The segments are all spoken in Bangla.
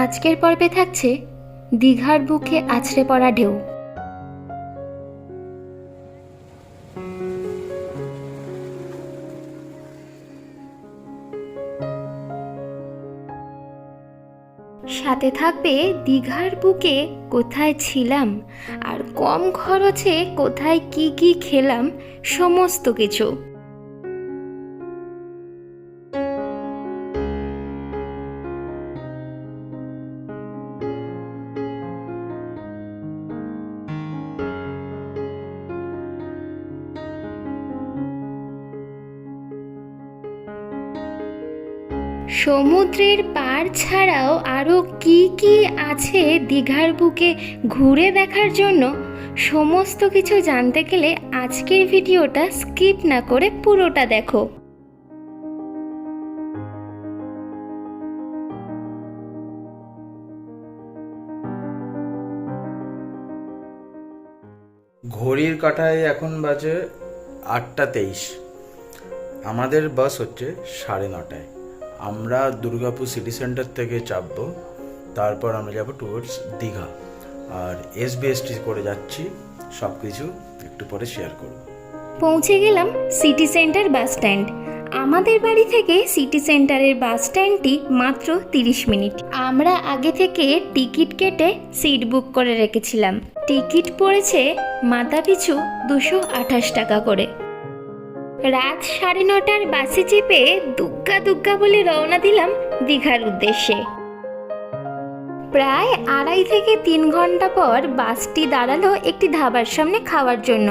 আজকের পর্বে থাকছে দীঘার বুকে আছড়ে পড়া ঢেউ। সাথে থাকবে দীঘার বুকে কোথায় ছিলাম আর কম খরচে কোথায় কি কি খেলাম, সমস্ত কিছু। সমুদ্রের পার ছাড়াও আরও কি কি আছে দীঘার বুকে ঘুরে দেখার জন্য, সমস্ত কিছু জানতে গেলে আজকের ভিডিওটা স্কিপ না করে পুরোটা দেখো। ঘড়ির কাঁটায় এখন বাজে 8:23। আমাদের বাস হচ্ছে 9:30টায়। আমরা দুর্গাপুর সিটি সেন্টার থেকে চাপবো, তারপর আমরা যাব টুয়ার্ডস দীঘা। আর এসবিএসটি করে যাচ্ছি, সব কিছু একটু পরে শেয়ার করব। পৌঁছে গেলাম সিটি সেন্টার বাস স্ট্যান্ড। আমাদের বাড়ি থেকে সিটি সেন্টারের বাস স্ট্যান্ডটি মাত্র 30 মিনিট। আমরা আগে থেকে টিকিট কেটে সিট বুক করে রেখেছিলাম। টিকিট পড়েছে মাথাপিছু 228 টাকা করে। রাত 9:30টার বাসে চেপে দুগ্গা দুগ্গা বলে রওনা দিলাম দীঘার উদ্দেশ্যে। প্রায় 2.5 থেকে 3 ঘন্টা পর বাসটি দাঁড়ালো একটি ধাবার সামনে খাওয়ার জন্য।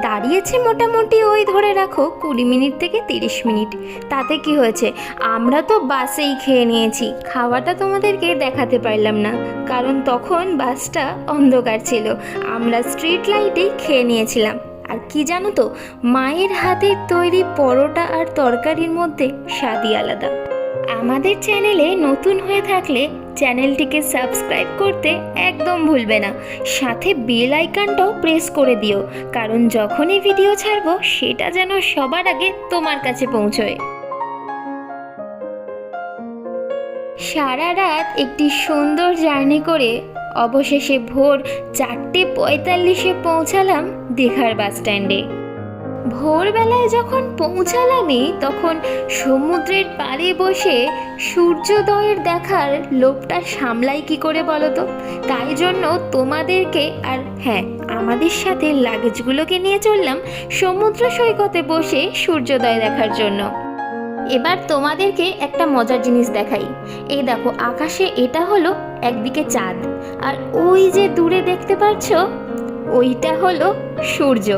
দাঁড়িয়েছে মোটামুটি ওই ধরে রাখো 20 মিনিট থেকে 30 মিনিট। তাতে কি হয়েছে, আমরা তো বাসেই খেয়ে নিয়েছি। খাওয়াটা তোমাদেরকে দেখাতে পারলাম না, কারণ তখন বাসটা অন্ধকার ছিল। আমরা স্ট্রিট লাইটেই খেয়ে নিয়েছিলাম। আর কি জানো তো, মায়ের হাতের তৈরি পরোটা আর তরকারির মধ্যে স্বাদই আলাদা। আমাদের চ্যানেলে নতুন হয়ে থাকলে চ্যানেলটিকে সাবস্ক্রাইব করতে একদম ভুলবে না, সাথে বেল আইকনটাও প্রেস করে দিও, কারণ যখনই ভিডিও ছাড়বো সেটা যেন সবার আগে তোমার কাছে পৌঁছয়। সারা রাত একটি সুন্দর জার্নি করে অবশেষে ভোর 4:45-এ পৌঁছালাম দীঘার বাস স্ট্যান্ডে। ভোরবেলায় যখন পৌঁছালামই তখন সমুদ্রের পাড়ে বসে সূর্যোদয়ের দেখার লোভটা সামলাই কি করে বলো তো। তাই জন্য তোমাদেরকে আর হ্যাঁ, আমাদের সাথে লাগেজগুলোকে নিয়ে চললাম সমুদ্র সৈকতে বসে সূর্যোদয় দেখার জন্য। এবার তোমাদেরকে একটা মজার জিনিস দেখাই। এই দেখো, আকাশে এটা হলো একদিকে চাঁদ, আর ওই যে দূরে দেখতে পাচ্ছ ওইটা হলো সূর্য।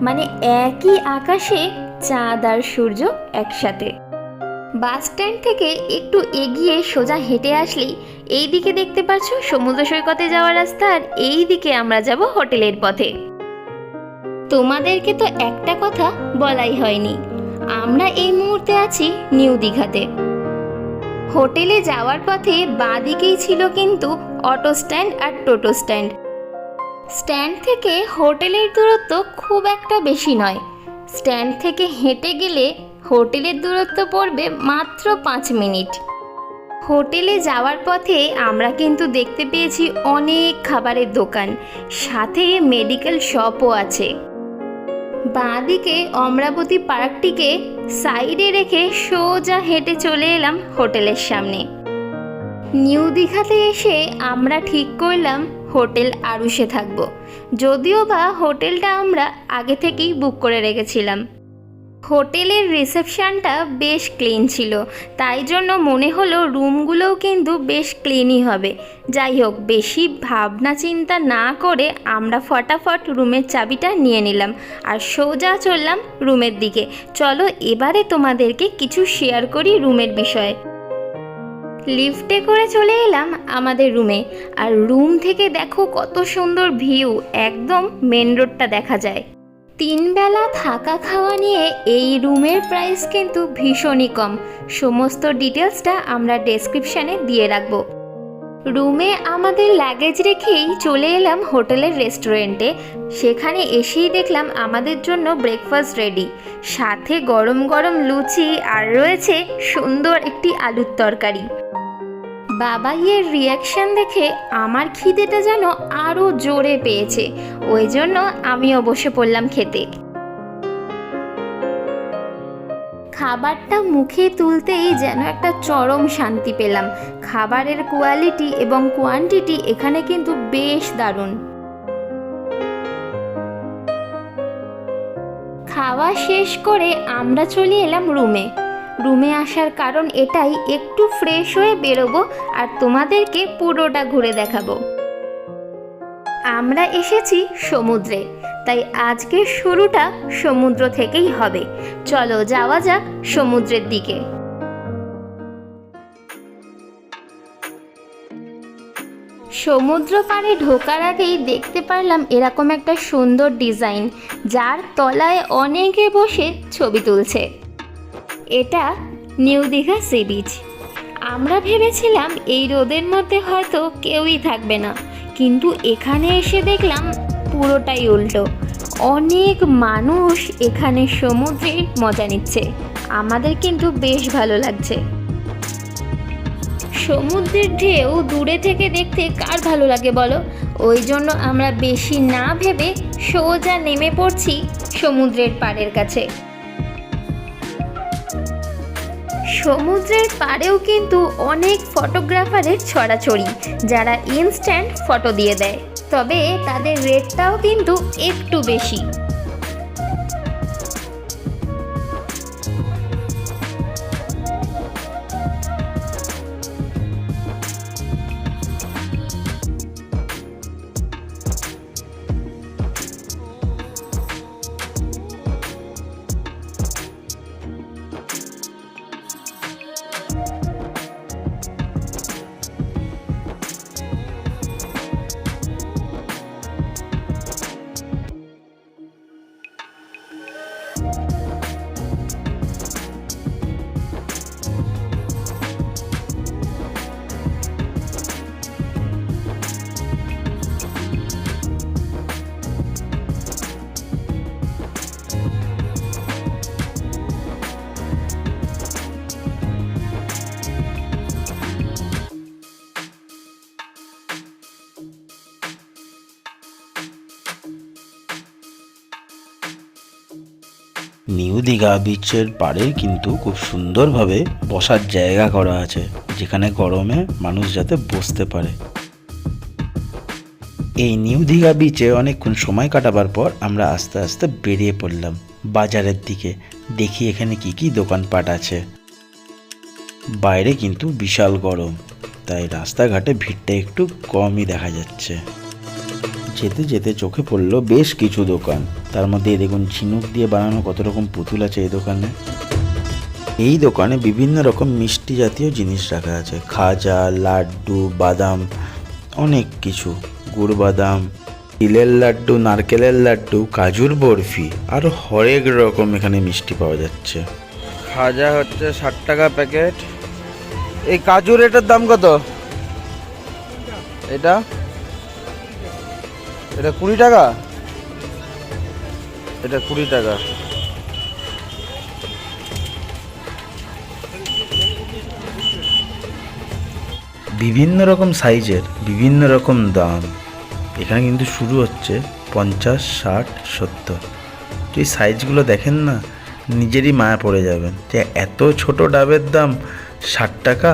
মানে একই আকাশে চাঁদ আর সূর্য একসাথে। বাস স্ট্যান্ড থেকে একটু এগিয়ে সোজা হেঁটে আসলেই এই দিকে দেখতে পাচ্ছ সমুদ্র সৈকতে যাওয়ার রাস্তা, আর এই দিকে আমরা যাব হোটেলের পথে। তোমাদেরকে তো একটা কথা বলাই হয়নি, আমরা এই মুহূর্তে আছি নিউ দীঘাতে। হোটেলে যাওয়ার পথে বাঁ দিকেই ছিল কিন্তু অটো স্ট্যান্ড আর টোটো স্ট্যান্ড। স্ট্যান্ড থেকে হোটেলের দূরত্ব খুব একটা বেশি নয়। স্ট্যান্ড থেকে হেঁটে গেলে হোটেলের দূরত্ব পড়বে মাত্র 5 মিনিট। হোটেলে যাওয়ার পথে আমরা কিন্তু দেখতে পেয়েছি অনেক খাবারের দোকান, সাথে মেডিকেল শপও আছে। বাঁ দিকে অমরাবতী পার্কটিকে সাইডে রেখে সোজা হেঁটে চলে এলাম হোটেলের সামনে। নিউ দীঘাতে এসে আমরা ঠিক করলাম হোটেল আরুষে থাকব, যদিও বা হোটেলটা আমরা আগে থেকেই বুক করে রেখেছিলাম। হোটেলের রিসেপশনটা বেশ ক্লিন ছিল, তাই জন্য মনে হলো রুমগুলোও কিন্তু বেশ ক্লিনই হবে। যাই হোক, বেশি ভাবনা চিন্তা না করে আমরা ফটাফট রুমের চাবিটা নিয়ে নিলাম আর সোজা চললাম রুমের দিকে। চলো এবারে তোমাদেরকে কিছু শেয়ার করি রুমের বিষয়ে। লিফটে করে চলে এলাম আমাদের রুমে, আর রুম থেকে দেখো কত সুন্দর ভিউ, একদম মেন রোডটা দেখা যায়। 3 বেলা থাকা খাওয়া নিয়ে এই রুমের প্রাইস কিন্তু ভীষণই কম। সমস্ত ডিটেলসটা আমরা ডেসক্রিপশানে দিয়ে রাখবো। রুমে আমাদের লাগেজ রেখেই চলে এলাম হোটেলের রেস্টুরেন্টে। সেখানে এসেই দেখলাম আমাদের জন্য ব্রেকফাস্ট রেডি, সাথে গরম গরম লুচি আর রয়েছে সুন্দর একটি আলুর তরকারি। বাবাইয়ের রিয়াকশন দেখে আমার খিদেটা যেন আরও জোরে পেয়েছে, ওই জন্য আমিও বসে পড়লাম খেতে। খাবারটা মুখে তুলতেই যেন একটা চরম শান্তি পেলাম। খাবারের কোয়ালিটি এবং কোয়ান্টিটি এখানে কিন্তু বেশ দারুণ। খাওয়া শেষ করে আমরা চলে এলাম রুমে আসার কারণ এটাই, একটু ফ্রেশ হয়ে বেরোবো আর তোমাদেরকে পুরোটা ঘুরে দেখাবো। আমরা এসেছি সমুদ্রে, তাই আজকের শুরুটা সমুদ্র থেকেই হবে। চলো যাওয়া যাক সমুদ্রের দিকে। সমুদ্র পাড়ে ঢোকার আগেই দেখতে পারলাম এরকম একটা সুন্দর ডিজাইন, যার তলায় অনেকে বসে ছবি তুলছে। এটা নিউ দীঘা সি বিচ। আমরা ভেবেছিলাম এই রোদের মধ্যে হয়তো কেউই থাকবে না, কিন্তু এখানে এসে দেখলাম পুরোটাই উল্টো। অনেক মানুষ এখানে সমুদ্রে মজা নিচ্ছে। আমাদের কিন্তু বেশ ভালো লাগছে। সমুদ্রের ঢেউ দূরে থেকে দেখতে কার ভালো লাগে বলো? ওই জন্য আমরা বেশি না ভেবে সোজা নেমে পড়ছি সমুদ্রের পাড়ের কাছে। সমুদ্রের পাড়েও কিন্তু অনেক ফটোগ্রাফারের ছড়াছড়ি, যারা ইনস্ট্যান্ট ফটো দিয়ে দেয়, তবে তাদের রেটটাও কিন্তু একটু বেশি। নিউ দীঘা বিচের পাড়ে কিন্তু খুব সুন্দরভাবে বসার জায়গা করা আছে, যেখানে গরমে মানুষ যাতে বসতে পারে। এই নিউ দীঘা বিচে অনেকক্ষণ সময় কাটাবার পর আমরা আস্তে আস্তে বেরিয়ে পড়লাম বাজারের দিকে। দেখি এখানে কি কি দোকানপাট আছে। বাইরে কিন্তু বিশাল গরম, তাই রাস্তাঘাটে ভিড়টা একটু কমই দেখা যাচ্ছে। যেতে যেতে চোখে পড়লো বেশ কিছু দোকান, তার মধ্যে দেখুন ঝিনুক দিয়ে বানানো কত রকম পুতুল আছে এই দোকানে। এই দোকানে বিভিন্ন রকম মিষ্টি জাতীয় জিনিস রাখা আছে, খাজা, লাড্ডু, বাদাম, অনেক কিছু, গুড় বাদাম, তিলের লাড্ডু, নারকেলের লাড্ডু, কাজুর বরফি, আর হরেক রকম এখানে মিষ্টি পাওয়া যাচ্ছে। খাজা হচ্ছে 60 টাকা প্যাকেট। এই কাজুর এটার দাম কত? এটা 20 টাকা। এটা 20 টাকা। বিভিন্ন রকম সাইজের বিভিন্ন রকম দাম। এখানে কিন্তু শুরু হচ্ছে 50, 60, 70। এই সাইজগুলো দেখেন না, নিজেরই মায়া পড়ে যাবেন যে এত ছোট ডাবের দাম 60 টাকা।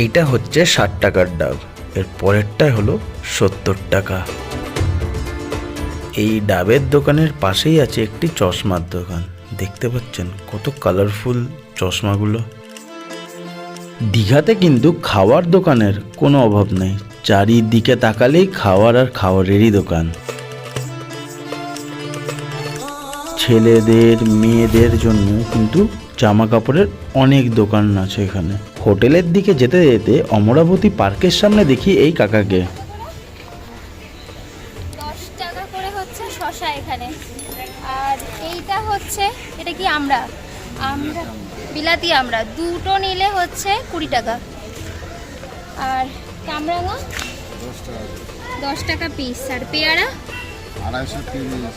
এইটা হচ্ছে 60 টাকার ডাব, এর পরেরটাই হলো 70 টাকা। এই ডাবের দোকানের পাশেই আছে একটি চশমার দোকান, দেখতে পাচ্ছেন কত কালারফুল চশমাগুলো। দীঘাতে কিন্তু খাওয়ার দোকানের কোনো অভাব নেই, চারিদিকে তাকালেই খাওয়ার আর খাওয়ারেরই দোকান। ছেলেদের মেয়েদের জন্য কিন্তু জামা কাপড়ের অনেক দোকান আছে এখানে। হোটেলের দিকে যেতে যেতে অমরাবতী পার্কের সামনে দেখি এই কাকাকে। 10 টাকা করে হচ্ছে শসা এখানে, আর এইটা হচ্ছে, এটা কি আমরা বিলাতি আমরা, দুটো নিলে হচ্ছে 20 টাকা। আর কামরাঙা 10 টাকা পিস, আর পেয়ারা 230।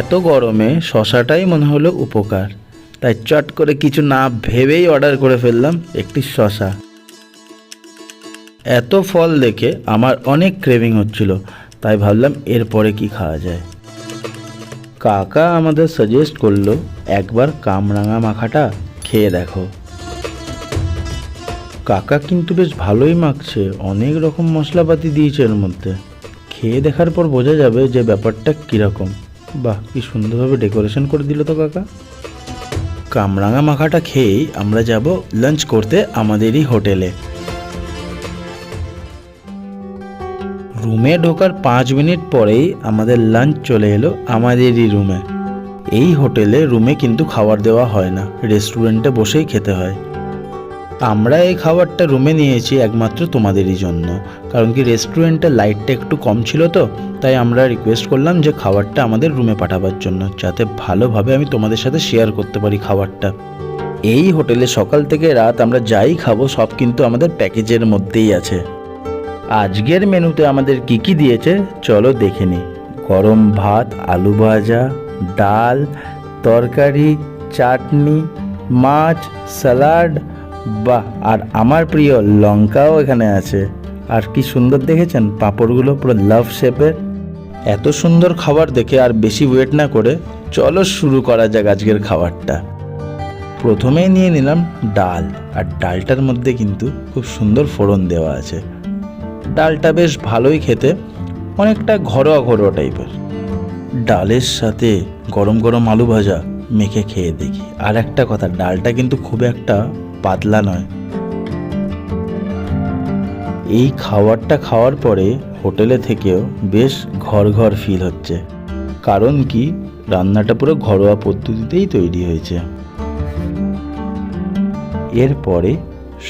এত গরমে শশাটাই মনে হলো উপকার, তাই চট করে কিছু না ভেবেই অর্ডার করে ফেললাম একটি শশা। এত ফল দেখে আমার অনেক ক্রেভিং হচ্ছিল, তাই ভাবলাম এরপরে কি খাওয়া যায়। কাকা আমাদের সাজেস্ট করলো একবার কামরাঙা মাখাটা খেয়ে দেখো। কাকা কিন্তু বেশ ভালোই মাখছে, অনেক রকম মশলাপাতি দিয়েছে এর মধ্যে। খেয়ে দেখার পর বোঝা যাবে যে ব্যাপারটা কীরকম। বাহ, কি সুন্দরভাবে ডেকোরেশন করে দিল তো কাকা। কামরাঙা মাখাটা খেয়েই আমরা যাব লাঞ্চ করতে আমাদেরই হোটেলে। রুমে ঢোকার 5 মিনিট পরেই আমাদের লাঞ্চ চলে এলো আমাদেরই রুমে। এই হোটেলে রুমে কিন্তু খাবার দেওয়া হয় না, রেস্টুরেন্টে বসেই খেতে হয়। আমরা এই খাবারটা রুমে নিয়েছি একমাত্র তোমাদেরই জন্য, কারণ কি রেস্টুরেন্টে লাইটটা একটু কম ছিল তো, তাই আমরা রিকোয়েস্ট করলাম যে খাবারটা আমাদের রুমে পাঠাবার জন্য, যাতে ভালোভাবে আমি তোমাদের সাথে শেয়ার করতে পারি খাবারটা। এই হোটেলে সকাল থেকে রাত আমরা যাই খাবো সব কিন্তু আমাদের প্যাকেজের মধ্যেই আছে। আজকের মেনুতে আমাদের কি কি দিয়েছে চলো দেখে নিই। গরম ভাত, আলু ভাজা, ডাল, তরকারি, চাটনি, মাছ, স্যালাড, বাহ, আর আমার প্রিয় লঙ্কাও এখানে আছে। আর কি সুন্দর দেখেছেন পাঁপড়গুলো, পুরো লাভ শেপের। এত সুন্দর খাবার দেখে আর বেশি ওয়েট না করে চলো শুরু করা যাক আজকের খাবারটা। প্রথমেই নিয়ে নিলাম ডাল, আর ডালটার মধ্যে কিন্তু খুব সুন্দর ফোড়ন দেওয়া আছে। ডালটা বেশ ভালোই খেতে, অনেকটা ঘরোয়া ঘরোয়া টাইপের। ডালের সাথে গরম গরম আলু ভাজা মেখে খেয়ে দেখি। আর একটা কথা, ডালটা কিন্তু খুব একটা পাতলা নয়। এই খাবারটা খাওয়ার পরে হোটেলে থেকেও বেশ ঘর ঘর ফিল হচ্ছে, কারণ কি রান্নাটা পুরো ঘরোয়া পদ্ধতিতেই তৈরি হয়েছে। এরপরে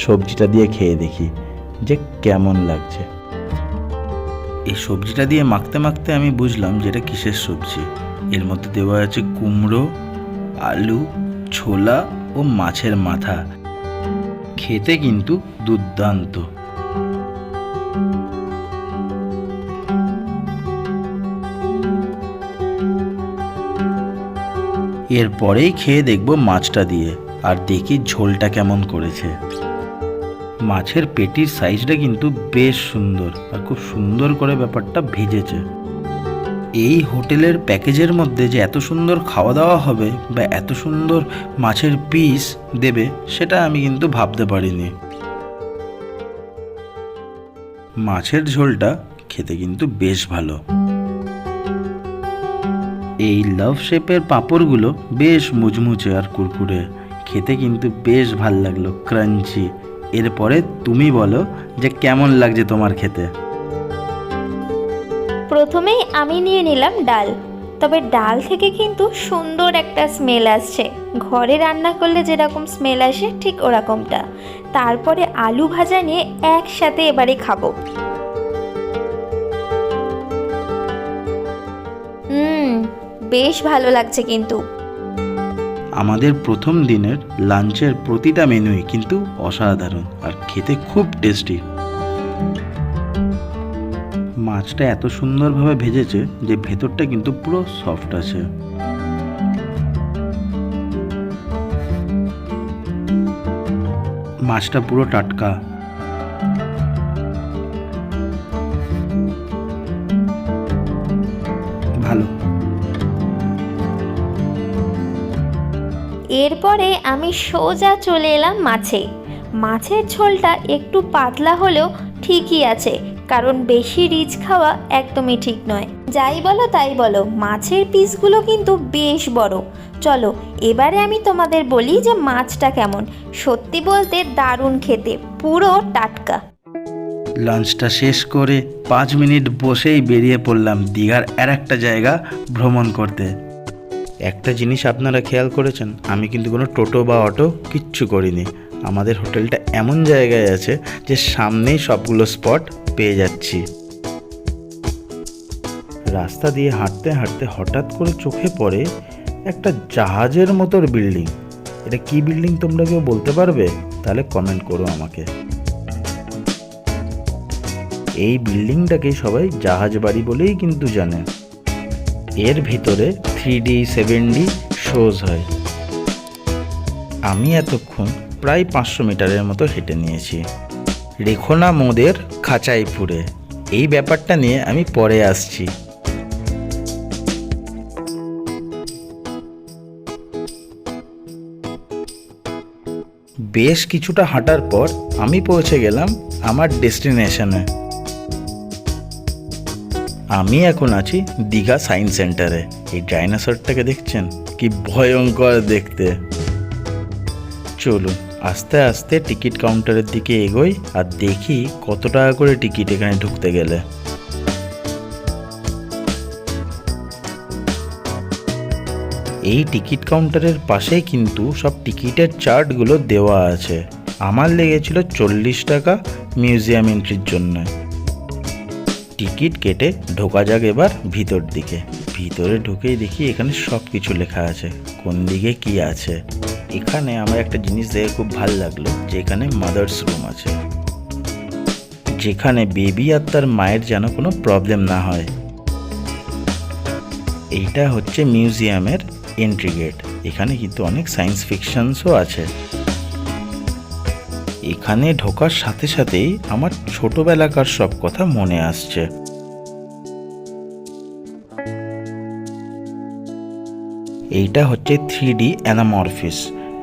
সবজিটা দিয়ে খেয়ে দেখি যে কেমন লাগছে। এই সবজিটা দিয়ে মাখতে মাখতে আমি বুঝলাম যে এটা কিসের সবজি। এর মধ্যে দেওয়া আছে কুমড়ো, আলু, ছোলা ও মাছের মাথা। খেতে কিন্তু দুর্দান্ত। এরপরেই খেয়ে দেখবো মাছটা দিয়ে, আর দেখি ঝোলটা কেমন করেছে। মাছের পেটির সাইজটা কিন্তু বেশ সুন্দর, আর খুব সুন্দর করে ব্যাপারটা ভেজেছে। এই হোটেলের প্যাকেজের মধ্যে যে এত সুন্দর খাওয়া দাওয়া হবে বা এত সুন্দর মাছের পিস দেবে সেটা আমি কিন্তু ভাবতে পারিনি। মাছের ঝোলটা খেতে কিন্তু বেশ ভালো। এই লাভ শেপের পাঁপড়গুলো বেশ মুচমুচে আর কুরকুরে, খেতে কিন্তু বেশ ভাল লাগলো, ক্রাঞ্চি। এরপরে তুমি বলো যে কেমন লাগছে তোমার খেতে। প্রথমেই আমি নিয়ে নিলাম ডাল, তবে ডাল থেকে কিন্তু সুন্দর একটা স্মেল আসছে, ঘরে রান্না করলে যেরকম স্মেল আসে ঠিক ওরকমটা। তারপরে আলু ভাজা নিয়ে একসাথে এবারে খাবো। বেশ ভালো লাগছে কিন্তু। আমাদের প্রথম দিনের লাঞ্চের প্রতিটা মেনুই কিন্তু অসাধারণ আর খেতে খুব টেস্টি। মাছটা এত সুন্দরভাবে ভেজেছে যে ভেতরটা কিন্তু পুরো সফট আছে। মাছটা পুরো টাটকা। ভালো। এরপরে আমি সোজা চলে এলাম মাছে। মাছের ঝোলটা একটু পাতলা হলেও ঠিকই আছে, কারণ বেশি রিচ খাওয়া একদমই ঠিক নয়। যাই বলো তাই বলো, মাছের পিসগুলো কিন্তু বেশ বড়। চলো এবারে আমি তোমাদের বলি যে মাছটা কেমন। সত্যি বলতে দারুণ খেতে, পুরো টাটকা। লাঞ্চটা শেষ করে 5 মিনিট বসেই বেরিয়ে পড়লাম দীঘার আর একটা জায়গা ভ্রমণ করতে। একটা জিনিস আপনারা খেয়াল করেছেন, আমি কিন্তু কোনো টোটো বা অটো কিচ্ছু করিনি। আমাদের হোটেলটা এমন জায়গায় আছে যে সামনেই সবগুলো স্পট পেয়ে যাচ্ছি। রাস্তা দিয়ে হাঁটতে হাঁটতে হঠাৎ করে চোখে পড়ে একটা জাহাজের মতোর বিল্ডিং। এটা কি বিল্ডিং তোমরা কেউ বলতে পারবে? তাহলে কমেন্ট করো আমাকে। এই বিল্ডিংটাকে সবাই জাহাজ বাড়ি বলেই কিন্তু জানে। এর ভিতরে 3D 7D শোজ হয়। আমি এতক্ষণ প্রায় 500 মিটারের মতো হেঁটে নিয়েছি। রেখো না মোদের খাঁচায় পুরে, এই ব্যাপারটা নিয়ে আমি পরে আসছি। বেশ কিছুটা হাঁটার পর আমি পৌঁছে গেলাম আমার ডেস্টিনেশনে। আমি এখন আছি দীঘা সায়েন্স সেন্টারে। এই ডাইনোসরটাকে দেখছেন, কি ভয়ঙ্কর দেখতে। চলুন আস্তে আস্তে টিকিট কাউন্টারের দিকে এগোই আর দেখি কত টাকা করে টিকিট এখানে ঢুকতে গেলে। এই টিকিট কাউন্টারের পাশেই কিন্তু সব টিকিটের চার্টগুলো দেওয়া আছে। আমার লেগেছিল 40 টাকা মিউজিয়াম এন্ট্রির জন্য। টিকিট কেটে ঢোকা যাক এবার ভিতর দিকে। ভিতরে ঢুকেই দেখি এখানে সব কিছু লেখা আছে, কোন দিকে কি আছে। এখানে আমার একটা জিনিস দেখে খুব ভালো লাগলো যে এখানে মাদার্স রুম আছে, যেখানে বেবি আর তার মায়ের যেন কোনো প্রবলেম না হয়। এইটা হচ্ছে মিউজিয়ামের এন্ট্রি গেট। এখানে কিন্তু অনেক সায়েন্স ফিকশনসও আছে। এখানে ঢোকার সাথে সাথেই আমার ছোটবেলাকার সব কথা মনে আসছে। এইটা হচ্ছে 3D অ্যানামরফিস।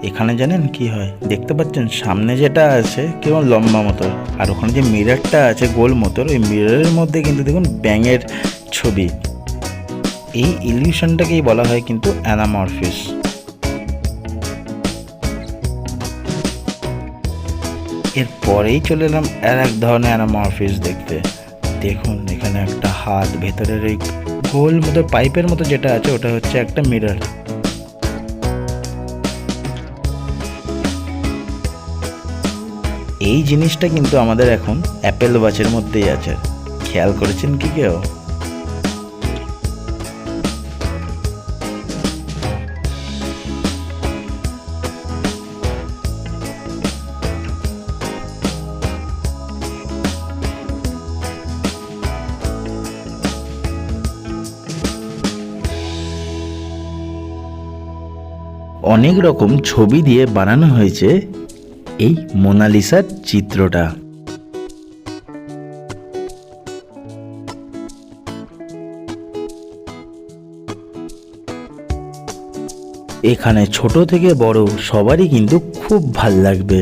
এখানে জানেন কি হয়, দেখতে পাচ্ছেন সামনে যেটা আছে কেমন লম্বা মতো, আর ওখানে যে মিররটা আছে গোল মতো, ওই মিররের মধ্যে কিন্তু দেখুন ব্যাঙের ছবি। এই ইলিউশনটাকেই বলা হয় কিন্তু অ্যানামরফিস। এরপরেই চলে এলাম আর এক ধরনের অ্যানামরফিস দেখতে। দেখুন এখানে একটা হাত, ভেতরের ওই গোল মতো পাইপের মতো যেটা আছে ওটা হচ্ছে একটা মিরর। এই জিনিসটা কিন্তু আমাদের এখন অ্যাপেল ওয়াচের মধ্যেই আছে, খেয়াল করেছেন কি কেউ? অনেক রকম ছবি দিয়ে বানানো হয়েছে এই মোনালিসার চিত্রটা। এখানে ছোট থেকে বড় সবারই কিন্তু খুব ভাল লাগবে।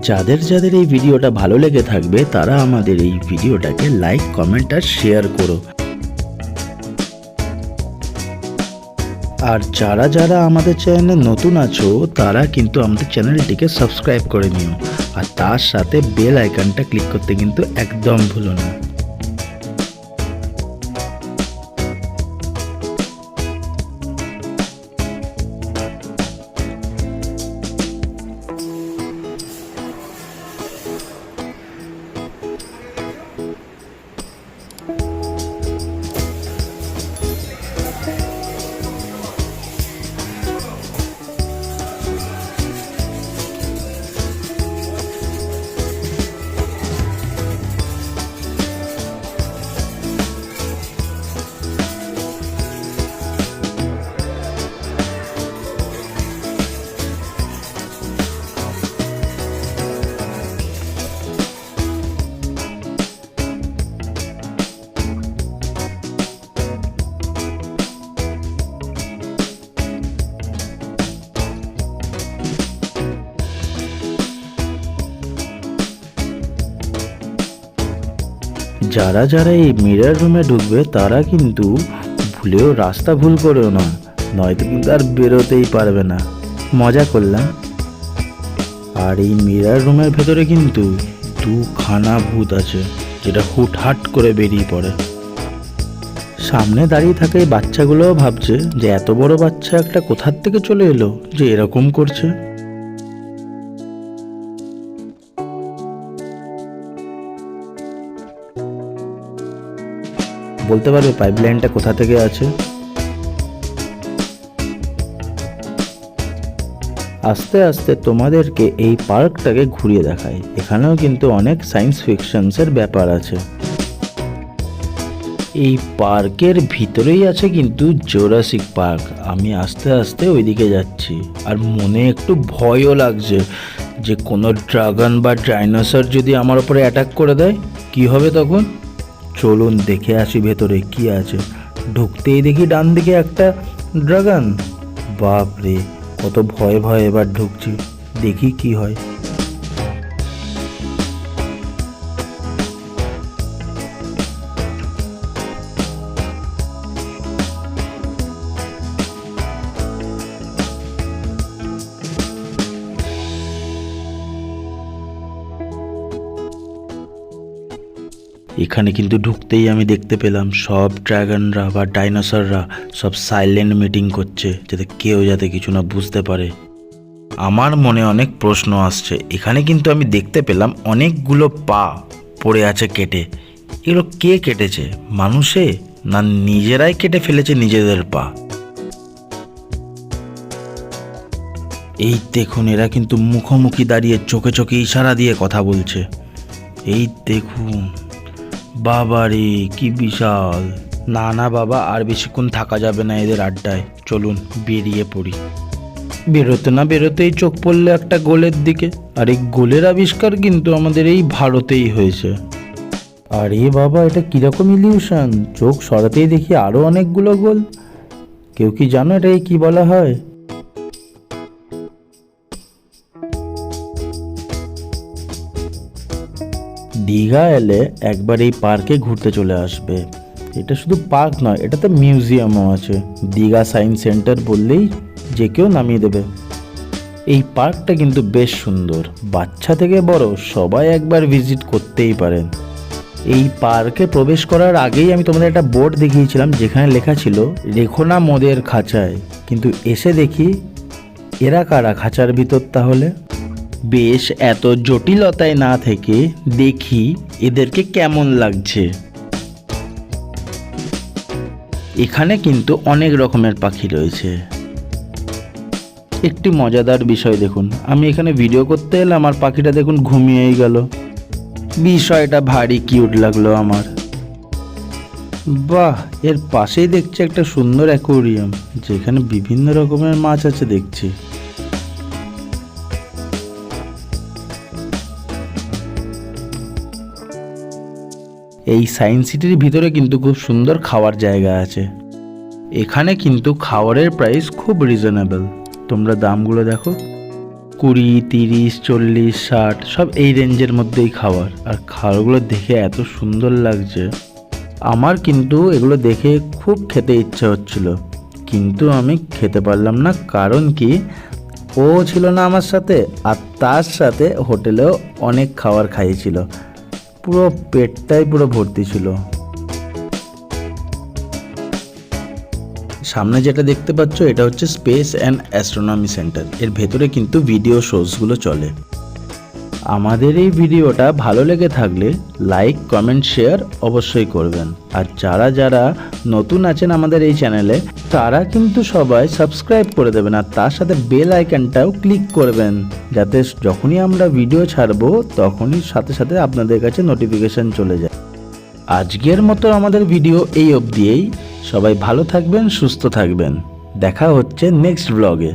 যাদের যাদের এই ভিডিওটা ভালো লেগে থাকবে তারা আমাদের এই ভিডিওটাকে লাইক, কমেন্ট আর শেয়ার করো। আর যারা যারা আমাদের চ্যানেলে নতুন আছো তারা কিন্তু আমাদের চ্যানেলটিকে সাবস্ক্রাইব করে নিও, আর তার সাথে বেল আইকনটা ক্লিক করতে কিন্তু একদম ভুলো না। যারা যারা এই মিরর রুমে ঢুকবে তারা কিন্তু ভুলেও রাস্তা ভুল করেও না, নয়তো কিন্তু আর বেরোতেই পারবে না। মজা করলাম। আর এই মিরর রুমের ভেতরে কিন্তু দুখানা ভূত আছে, যেটা হুটহাট করে বেরিয়ে পড়ে। সামনে দাঁড়িয়ে থাকা এই বাচ্চাগুলোও ভাবছে যে এত বড় বাচ্চা একটা কোথার থেকে চলে এলো যে এরকম করছে। বলতে পারবে পাইপলাইনটা কোথা থেকে আছে? আস্তে আস্তে তোমাদেরকে এই পার্কটাকে ঘুরিয়ে দেখায়। এখানেও কিন্তু অনেক সায়েন্স ফিকশনসের ব্যাপার আছে। এই পার্কের ভিতরেই আছে কিন্তু জুরাসিক পার্ক। আমি আস্তে আস্তে ওইদিকে যাচ্ছি, আর মনে একটু ভয়ও লাগছে যে কোনো ড্রাগন বা ডাইনোসর যদি আমার উপরে অ্যাটাক করে দেয় কি হবে তখন। চলুন দেখে আসি ভেতরে কি আছে। ঢুকতেই দেখি ডান দিকে একটা ড্রাগন। বাপরে, কত ভয়ে ভয়ে এবার ঢুকছি, দেখি কি হয়। এখানে কিন্তু ঢুকতেই আমি দেখতে পেলাম সব ড্রাগনরা বা ডাইনোসররা সব সাইলেন্ট মিটিং করছে, যাতে কেউ যাতে কিছু না বুঝতে পারে। আমার মনে অনেক প্রশ্ন আসছে। এখানে কিন্তু আমি দেখতে পেলাম অনেকগুলো পা পড়ে আছে কেটে। এগুলো কে কেটেছে, মানুষে না নিজেরাই কেটে ফেলেছে নিজেদের পা? এই দেখুন, এরা কিন্তু মুখোমুখি দাঁড়িয়ে চোখে চোখে ইশারা দিয়ে কথা বলছে। এই দেখুন, বাবারে কি বিশাল। না না বাবা, আর বেশিক্ষণ থাকা যাবে না এদের আড্ডায়, চলুন বেরিয়ে পড়ি। বেরোতে না বেরোতেই চোখ পড়লো একটা গোলের দিকে, আর এই গোলের আবিষ্কার কিন্তু আমাদের এই ভারতেই হয়েছে। আরে বাবা, এটা কিরকম ইলিউশন! চোখ সরাতেই দেখি আরো অনেকগুলো গোল। কেউ কি জানো এটাকে কি বলা হয়? দীঘা এলে একবার এই পার্কে ঘুরতে চলে আসবে। এটা শুধু পার্ক নয়, এটা তো মিউজিয়ামও আছে। দীঘা সায়েন্স সেন্টার বললেই যে কেউ নামিয়ে দেবে। এই পার্কটা কিন্তু বেশ সুন্দর, বাচ্চা থেকে বড় সবাই একবার ভিজিট করতেই পারেন। এই পার্কে প্রবেশ করার আগেই আমি তোমাদের একটা বোর্ড দেখিয়েছিলাম যেখানে লেখা ছিল রেখো না মদের খাঁচায়, কিন্তু এসে দেখি এরা কারা খাঁচার ভিতর তাহলে? বেশ, এত জটিলতায় না থেকে দেখি এদেরকে কেমন লাগছে। এখানে কিন্তু অনেক রকমের পাখি রয়েছে। একটি মজাদার বিষয় দেখুন, আমি এখানে ভিডিও করতে এলাম আর পাখিটা দেখুন ঘুমিয়েই গেল। বিষয়টা ভারী কিউট লাগলো আমার। বাহ, এর পাশেই দেখছি একটা সুন্দর অ্যাকোয়ারিয়াম যেখানে বিভিন্ন রকমের মাছ আছে দেখছি। এই সায়েন্স সিটির ভিতরে কিন্তু খুব সুন্দর খাওয়ার জায়গা আছে। এখানে কিন্তু খাবারের প্রাইস খুব রিজনেবল। তোমরা দামগুলো দেখো, 20, 30, 40, 60 সব এই রেঞ্জের মধ্যেই খাবার। আর খাবারগুলো দেখে এত সুন্দর লাগছে, আমার কিন্তু এগুলো দেখে খুব খেতে ইচ্ছা হচ্ছিল, কিন্তু আমি খেতে পারলাম না। কারণ কি, ও ছিল না আমার সাথে, আর তার সাথে হোটেলেও অনেক খাবার খাইয়েছিল, পুরো পেটটাই পুরো ভর্তি ছিল। সামনে যেটা দেখতে পাচ্ছ এটা হচ্ছে স্পেস অ্যান্ড অ্যাস্ট্রোনমি সেন্টার। এর ভেতরে কিন্তু ভিডিও শোজগুলো চলে। আমাদের এই ভিডিওটা ভালো লেগে থাকলে লাইক, কমেন্ট, শেয়ার অবশ্যই করবেন। আর যারা যারা নতুন আছেন আমাদের এই চ্যানেলে, তারা কিন্তু সবাই সাবস্ক্রাইব করে দেবেন, আর তার সাথে বেল আইকনটাও ক্লিক করবেন, যাতে যখনই আমরা ভিডিও ছাড়বো তখনই সাথে সাথে আপনাদের কাছে নোটিফিকেশন চলে যায়। আজকের মতো আমাদের ভিডিও এই অবধিই। সবাই ভালো থাকবেন, সুস্থ থাকবেন। দেখা হচ্ছে নেক্সট ব্লগে।